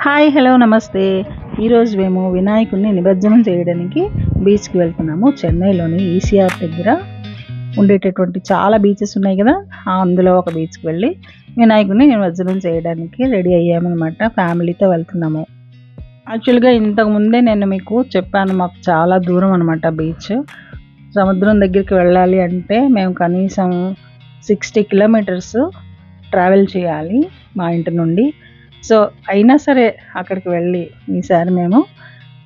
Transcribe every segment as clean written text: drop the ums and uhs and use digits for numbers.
Hi hello నమస్తే. ఈరోజు మేము వినాయకుడిని నిమజ్జనం చేయడానికి బీచ్కి వెళ్తున్నాము. చెన్నైలోని ఈసీఆర్ దగ్గర ఉండేటటువంటి చాలా బీచెస్ ఉన్నాయి కదా, అందులో ఒక బీచ్కి వెళ్ళి వినాయకుడిని నిమజ్జనం చేయడానికి రెడీ అయ్యామన్నమాట. ఫ్యామిలీతో వెళ్తున్నాము. యాక్చువల్గా ఇంతకుముందే నేను మీకు చెప్పాను, మాకు చాలా దూరం అనమాట బీచ్. సముద్రం దగ్గరికి వెళ్ళాలి అంటే మేము కనీసం 60 కిలోమీటర్స్ ట్రావెల్ చేయాలి మా ఇంటి నుండి. సో అయినా సరే అక్కడికి వెళ్ళి ఈసారి మేము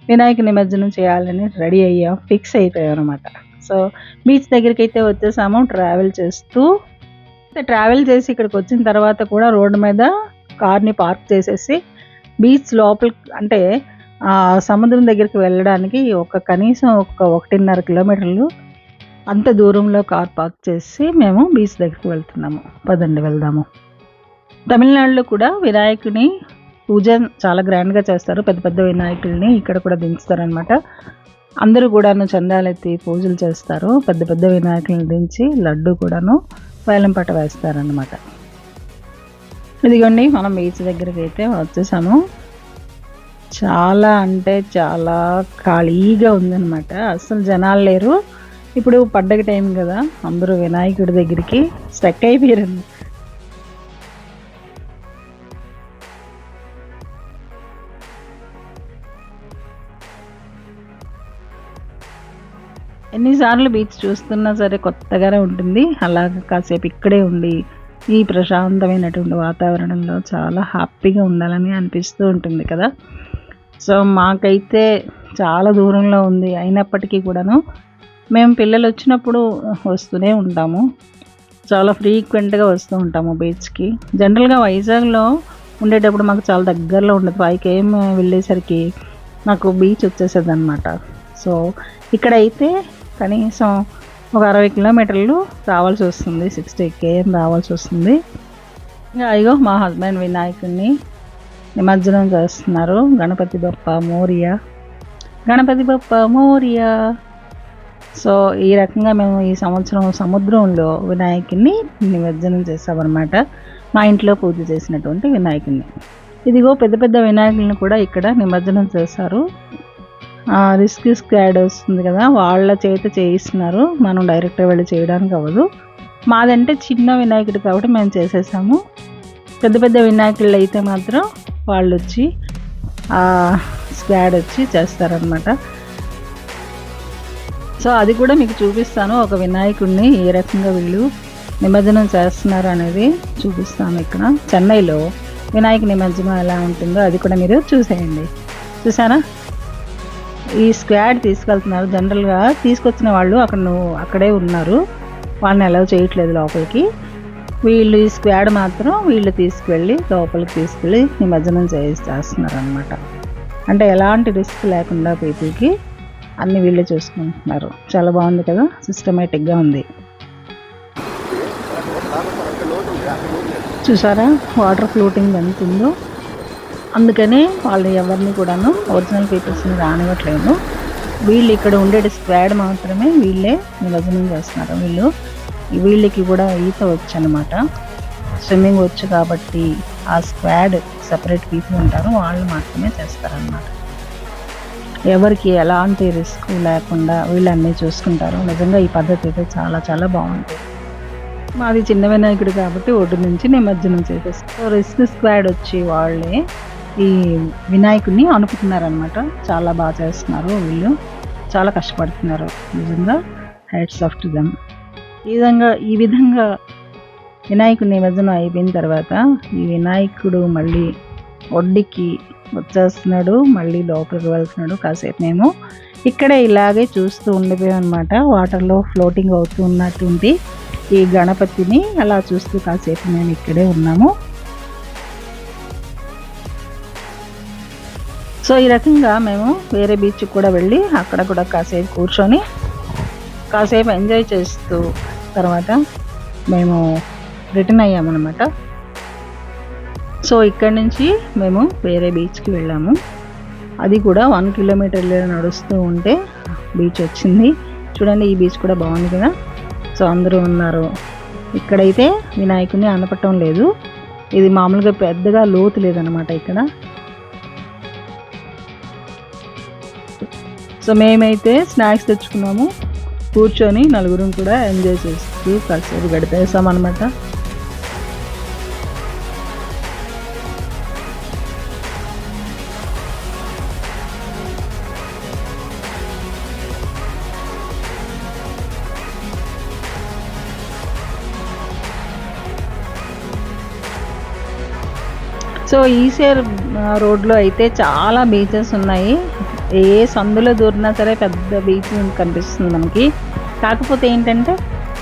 వినాయక నిమజ్జనం చేయాలని రెడీ అయ్యాం, ఫిక్స్ అయిపోయాం అనమాట. సో బీచ్ దగ్గరికి అయితే వచ్చేసాము. ట్రావెల్ చేసి ఇక్కడికి వచ్చిన తర్వాత కూడా రోడ్డు మీద కార్ని పార్క్ చేసేసి బీచ్ లోపల అంటే సముద్రం దగ్గరికి వెళ్ళడానికి కనీసం 1.5 కిలోమీటర్లు అంత దూరంలో కార్ పార్క్ చేసి మేము బీచ్ దగ్గరికి వెళ్తున్నాము. పదండి వెళ్దాము. తమిళనాడులో కూడా వినాయకుని పూజ చాలా గ్రాండ్గా చేస్తారు. పెద్ద పెద్ద వినాయకుల్ని ఇక్కడ కూడా దించుతారనమాట. అందరూ కూడాను చందాలెత్తి పూజలు చేస్తారు. పెద్ద పెద్ద వినాయకుల్ని దించి లడ్డు కూడాను వేలంపాట వేస్తారనమాట. ఇదిగోండి మనం బీచ్ దగ్గరికి అయితే వచ్చేసాము. చాలా అంటే చాలా ఖాళీగా ఉందన్నమాట, అసలు జనాలు లేరు. ఇప్పుడు పండగ టైం కదా, అందరూ వినాయకుడి దగ్గరికి స్టక్ అయిపోయారు. ఎన్నిసార్లు బీచ్ చూస్తున్నా సరే కొత్తగానే ఉంటుంది. అలాగే కాసేపు ఇక్కడే ఉండి ఈ ప్రశాంతమైనటువంటి వాతావరణంలో చాలా హ్యాపీగా ఉండాలని అనిపిస్తూ ఉంటుంది కదా. సో మాకైతే చాలా దూరంలో ఉంది, అయినప్పటికీ కూడాను మేము పిల్లలు వచ్చినప్పుడు వస్తూనే ఉంటాము. చాలా ఫ్రీక్వెంట్గా వస్తూ ఉంటాము బీచ్కి. జనరల్గా వైజాగ్లో ఉండేటప్పుడు మాకు చాలా దగ్గరలో ఉండదు. 5 km వెళ్ళేసరికి నాకు బీచ్ వచ్చేసేది అనమాట. సో ఇక్కడైతే కనీసం 60 కిలోమీటర్లు రావాల్సి వస్తుంది, 60 km రావాల్సి వస్తుంది. ఇంకా అయ్యో మా హస్బెండ్ వినాయకుడిని నిమజ్జనం చేస్తున్నారు. గణపతి బప్ప మోరియా, గణపతి బప్ప మోరియా. సో ఈ రకంగా మేము ఈ సంవత్సరం సముద్రంలో వినాయకుడిని నిమజ్జనం చేస్తామన్నమాట. మా ఇంట్లో పూజ చేసినటువంటి వినాయకుడిని. ఇదిగో పెద్ద పెద్ద వినాయకుడిని కూడా ఇక్కడ నిమజ్జనం చేస్తారు. రిస్క్ స్క్వాడ్ వస్తుంది కదా, వాళ్ళ చేత చేయిస్తున్నారు. మనం డైరెక్ట్గా వెళ్ళి చేయడానికి అవ్వదు. మాదంటే చిన్న వినాయకుడు కాబట్టి మేము చేసేసాము. పెద్ద పెద్ద వినాయకుళ్ళు అయితే మాత్రం వాళ్ళు వచ్చి స్క్వాడ్ వచ్చి చేస్తారనమాట. సో అది కూడా మీకు చూపిస్తాను. ఒక వినాయకుడిని ఏ రకంగా వీళ్ళు నిమజ్జనం చేస్తున్నారు అనేది చూపిస్తాను. ఇక్కడ చెన్నైలో వినాయక నిమజ్జనం ఎలా ఉంటుందో అది కూడా మీరు చూసేయండి. చూసారా, ఈ స్క్వాడ్ తీసుకెళ్తున్నారు. జనరల్గా తీసుకొచ్చిన వాళ్ళు అక్కడే ఉన్నారు, వాళ్ళని అలౌ చేయట్లేదు లోపలికి. వీళ్ళు ఈ స్క్వాడ్ మాత్రం వీళ్ళు తీసుకువెళ్ళి లోపలికి తీసుకెళ్ళి నిమజ్జనం చేస్తున్నారు అనమాట. అంటే ఎలాంటి రిస్క్ లేకుండా పీపుల్కి అన్ని వీళ్ళే చూసుకుంటున్నారు. చాలా బాగుంది కదా, సిస్టమేటిక్గా ఉంది. చూసారా వాటర్ ఫ్లోటింగ్ ఎంత ఉందో. అందుకనే వాళ్ళు ఎవరిని కూడాను ఒరిజినల్ పీపుల్స్ని రానివ్వట్లేదు. వీళ్ళు ఇక్కడ ఉండే స్క్వాడ్ మాత్రమే వీళ్ళే నిమజ్జనం చేస్తున్నారు. వీళ్ళకి కూడా ఈత వచ్చు అనమాట, స్విమ్మింగ్ వచ్చు కాబట్టి ఆ స్క్వాడ్ సపరేట్ పీపుల్ ఉంటారు, వాళ్ళు మాత్రమే చేస్తారనమాట. ఎవరికి ఎలాంటి రిస్క్ లేకుండా వీళ్ళన్నీ చూసుకుంటారు. నిజంగా ఈ పద్ధతి అయితే చాలా చాలా బాగుంటుంది. మాది చిన్న వినాయకుడు కాబట్టి ఒడ్డు నుంచి నిమజ్జనం చేసేస్తారు. రిస్క్ స్క్వాడ్ వచ్చి వాళ్ళే ఈ వినాయకుడిని అనుకుంటున్నారనమాట. చాలా బాగా చేస్తున్నారు వీళ్ళు, చాలా కష్టపడుతున్నారు. నిజంగా హ్యాట్స్ ఆఫ్ టు దెమ్. ఈ విధంగా వినాయకుడి నిమజ్జనం అయిపోయిన తర్వాత ఈ వినాయకుడు మళ్ళీ ఒడ్డుకి వచ్చేస్తున్నాడు, మళ్ళీ లోపలికి వెళ్తున్నాడు. కాసేపు మేము ఇక్కడే ఇలాగే చూస్తూ ఉండిపోయాం అనమాట. వాటర్లో ఫ్లోటింగ్ అవుతూ ఉన్నటువంటి ఈ గణపతిని అలా చూస్తూ కాసేపు మేము ఇక్కడే ఉన్నాము. సో ఈ రకంగా మేము వేరే బీచ్కి కూడా వెళ్ళి అక్కడ కూడా కాసేపు కూర్చొని కాసేపు ఎంజాయ్ చేస్తూ తర్వాత మేము రిటర్న్ అయ్యామన్నమాట. సో ఇక్కడి నుంచి మేము వేరే బీచ్కి వెళ్ళాము. అది కూడా 1 కిలోమీటర్ నడుస్తూ ఉంటే బీచ్ వచ్చింది. చూడండి, ఈ బీచ్ కూడా బాగుంది కదా. సో అందరూ ఉన్నారు. ఇక్కడైతే వినాయకుడిని అనపటం లేదు, ఇది మామూలుగా పెద్దగా లోతు లేదనమాట. ఇక్కడ సో మేమైతే స్నాక్స్ తెచ్చుకున్నాము, కూర్చొని నలుగురం కూడా ఎంజాయ్ చేస్తూ కాసేపు గడిపేసాం అనమాట. సో ఈసీఆర్ రోడ్లో అయితే చాలా బీచెస్ ఉన్నాయి. ఏ సందులో దూరినా సరే పెద్ద బీచ్ కనిపిస్తుంది మనకి. కాకపోతే ఏంటంటే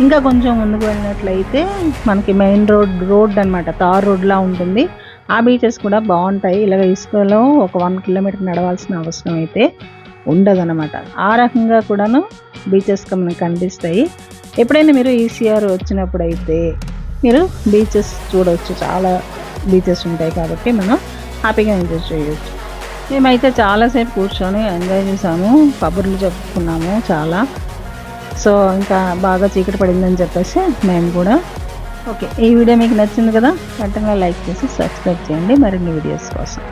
ఇంకా కొంచెం ముందుకు వెళ్ళినట్లయితే మనకి మెయిన్ రోడ్ అనమాట, తార్ రోడ్లా ఉంటుంది. ఆ బీచెస్ కూడా బాగుంటాయి. ఇలాగ ఇసుకలో ఒక 1 కిలోమీటర్ నడవాల్సిన అవసరం అయితే ఉండదన్నమాట. ఆ రకంగా కూడాను బీచెస్ మనకు కనిపిస్తాయి. ఎప్పుడైనా మీరు ఈసీఆర్ వచ్చినప్పుడు అయితే మీరు బీచెస్ చూడవచ్చు. చాలా బీచెస్ ఉంటాయి కాబట్టి మనం హ్యాపీగా ఎంజాయ్ చేయొచ్చు. మేమైతే చాలాసేపు కూర్చొని ఎంజాయ్ చేసాము, కబుర్లు చెప్పుకున్నాము చాలా. సో ఇంకా బాగా చీకటి పడిందని చెప్పేసి మేము కూడా ఓకే. ఈ వీడియో మీకు నచ్చింది కదా, వెంటనే లైక్ చేసి సబ్స్క్రైబ్ చేయండి మరిన్ని వీడియోస్ కోసం.